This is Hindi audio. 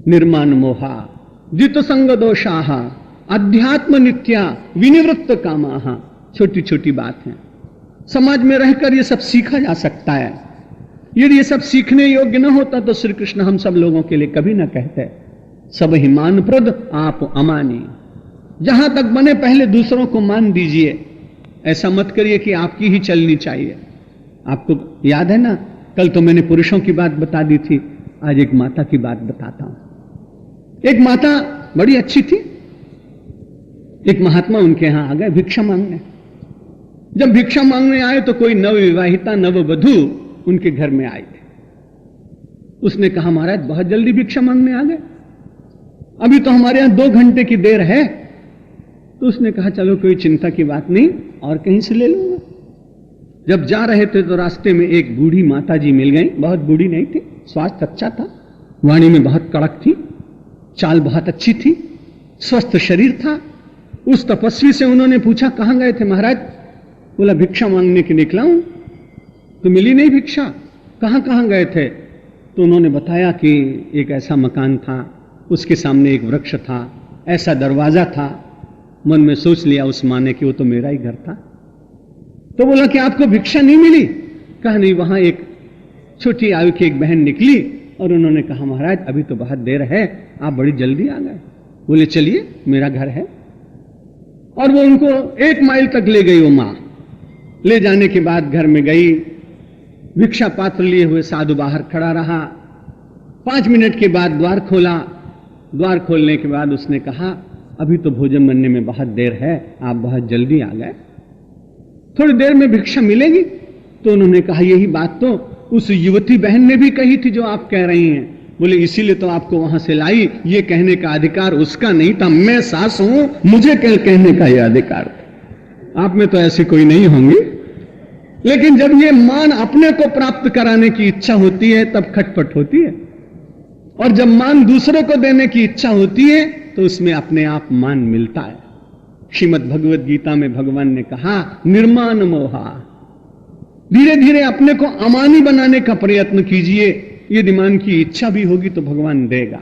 निर्माण मोहा जित संग दोषाहा अध्यात्म नित्या विनिवृत्त कामाहा। छोटी छोटी बात है, समाज में रहकर यह सब सीखा जा सकता है। यदि ये सब सीखने योग्य न होता तो श्री कृष्ण हम सब लोगों के लिए कभी ना कहते सब ही मान प्रद आप अमानी। जहां तक बने पहले दूसरों को मान दीजिए, ऐसा मत करिए कि आपकी ही चलनी चाहिए। आपको याद है ना, कल तो मैंने पुरुषों की बात बता दी थी, आज एक माता की बात बताता हूं। एक माता बड़ी अच्छी थी, एक महात्मा उनके यहां आ गए भिक्षा मांगने। जब भिक्षा मांगने आए तो कोई नवविवाहिता नववधू उनके घर में आई थी। उसने कहा महाराज बहुत जल्दी भिक्षा मांगने आ गए, अभी तो हमारे यहां 2 घंटे की देर है। तो उसने कहा चलो कोई चिंता की बात नहीं, और कहीं से ले लूंगा। जब जा रहे थे तो रास्ते में एक बूढ़ी माता जी मिल गई। बहुत बूढ़ी नहीं थी, स्वास्थ्य अच्छा था, वाणी में बहुत कड़क थी, चाल बहुत अच्छी थी, स्वस्थ शरीर था। उस तपस्वी से उन्होंने पूछा कहां गए थे महाराज? बोला भिक्षा मांगने के निकला हूं, तो मिली नहीं भिक्षा, कहां कहां गए थे? तो उन्होंने बताया कि एक ऐसा मकान था, उसके सामने एक वृक्ष था, ऐसा दरवाजा था। मन में सोच लिया उस माँ ने कि वो तो मेरा ही घर था। तो बोला कि आपको भिक्षा नहीं मिली? कहा नहीं, वहां एक छोटी आयु की एक बहन निकली और उन्होंने कहा महाराज अभी तो बहुत देर है, आप बड़ी जल्दी आ गए। बोले चलिए मेरा घर है। और वो उनको 1 माइल तक ले गई। वो मां ले जाने के बाद घर में गई, भिक्षा पात्र लिए हुए साधु बाहर खड़ा रहा। 5 मिनट के बाद द्वार खोला। द्वार खोलने के बाद उसने कहा अभी तो भोजन बनने में बहुत देर है, आप बहुत जल्दी आ गए, थोड़ी देर में भिक्षा मिलेगी? तो उन्होंने कहा यही बात तो उस युवती बहन ने भी कही थी जो आप कह रही हैं। बोले इसीलिए तो आपको वहां से लाई, ये कहने का अधिकार उसका नहीं था, मैं सास हूं, मुझे कहने का यह अधिकार था। आप में तो ऐसी कोई नहीं होंगी। लेकिन जब ये मान अपने को प्राप्त कराने की इच्छा होती है तब खटपट होती है, और जब मान दूसरों को देने की इच्छा होती है तो उसमें अपने आप मान मिलता है। श्रीमद् भगवद गीता में भगवान ने कहा निर्माण मोहा, धीरे धीरे अपने को अमानी बनाने का प्रयत्न कीजिए। यदि मान की इच्छा भी होगी तो भगवान देगा।